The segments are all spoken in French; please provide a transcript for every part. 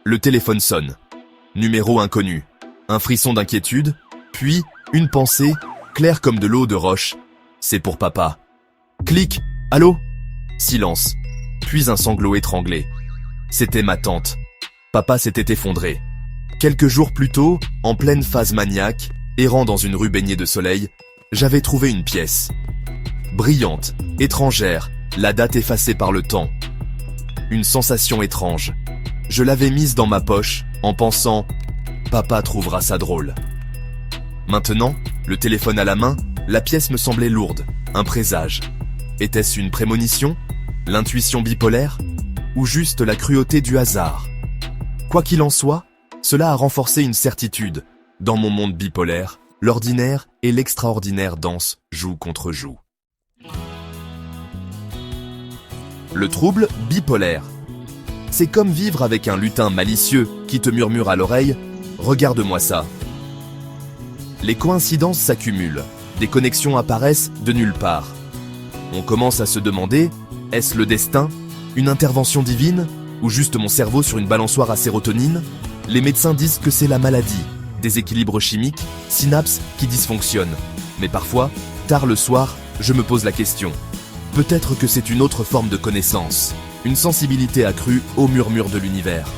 Le téléphone sonne. Numéro inconnu. Un frisson d'inquiétude, puis une pensée, claire comme de l'eau de roche. C'est pour papa. Clic. Allô? Silence. Puis un sanglot étranglé. C'était ma tante. Papa s'était effondré. Quelques jours plus tôt, en pleine phase maniaque, errant dans une rue baignée de soleil, j'avais trouvé une pièce. Brillante, étrangère, la date effacée par le temps. Une sensation étrange. Je l'avais mise dans ma poche, en pensant « Papa trouvera ça drôle ». Maintenant, le téléphone à la main, la pièce me semblait lourde, un présage. Était-ce une prémonition? L'intuition bipolaire? Ou juste la cruauté du hasard? Quoi qu'il en soit, cela a renforcé une certitude. Dans mon monde bipolaire, l'ordinaire et l'extraordinaire dansent joue contre joue. Le trouble bipolaire. C'est comme vivre avec un lutin malicieux qui te murmure à l'oreille « Regarde-moi ça ». Les coïncidences s'accumulent, des connexions apparaissent de nulle part. On commence à se demander, est-ce le destin, une intervention divine, ou juste mon cerveau sur une balançoire à sérotonine? Les médecins disent que c'est la maladie, déséquilibre chimique, synapses qui dysfonctionnent. Mais parfois, tard le soir, je me pose la question. Peut-être que c'est une autre forme de connaissance, une sensibilité accrue au murmure de l'univers.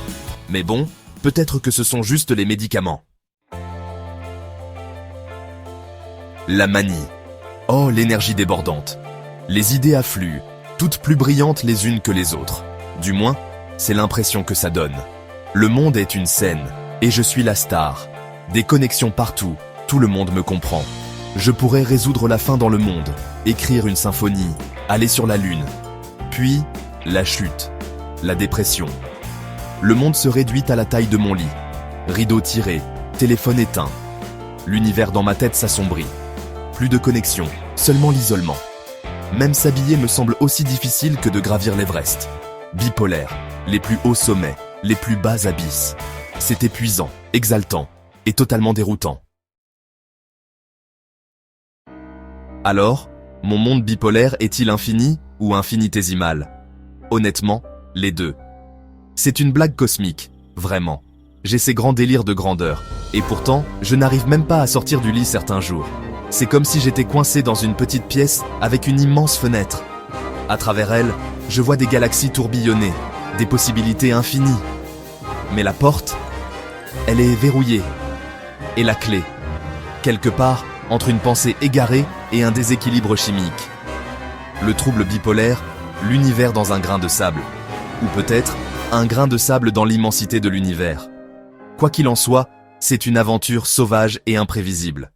Mais bon, peut-être que ce sont juste les médicaments. La manie. Oh, l'énergie débordante. Les idées affluent, toutes plus brillantes les unes que les autres. Du moins, c'est l'impression que ça donne. Le monde est une scène, et je suis la star. Des connexions partout, tout le monde me comprend. Je pourrais résoudre la faim dans le monde, écrire une symphonie, aller sur la lune. Puis, la chute, la dépression. Le monde se réduit à la taille de mon lit. Rideau tiré, téléphone éteint. L'univers dans ma tête s'assombrit. Plus de connexion, seulement l'isolement. Même s'habiller me semble aussi difficile que de gravir l'Everest. Bipolaire, les plus hauts sommets, les plus bas abysses. C'est épuisant, exaltant et totalement déroutant. Alors, mon monde bipolaire est-il infini ou infinitésimal? Honnêtement, les deux. C'est une blague cosmique, vraiment. J'ai ces grands délires de grandeur, et pourtant, je n'arrive même pas à sortir du lit certains jours. C'est comme si j'étais coincé dans une petite pièce avec une immense fenêtre. À travers elle, je vois des galaxies tourbillonner, des possibilités infinies. Mais la porte, elle est verrouillée. Et la clé, quelque part, entre une pensée égarée et un déséquilibre chimique. Le trouble bipolaire, l'univers dans un grain de sable. Ou peut-être, un grain de sable dans l'immensité de l'univers. Quoi qu'il en soit, c'est une aventure sauvage et imprévisible.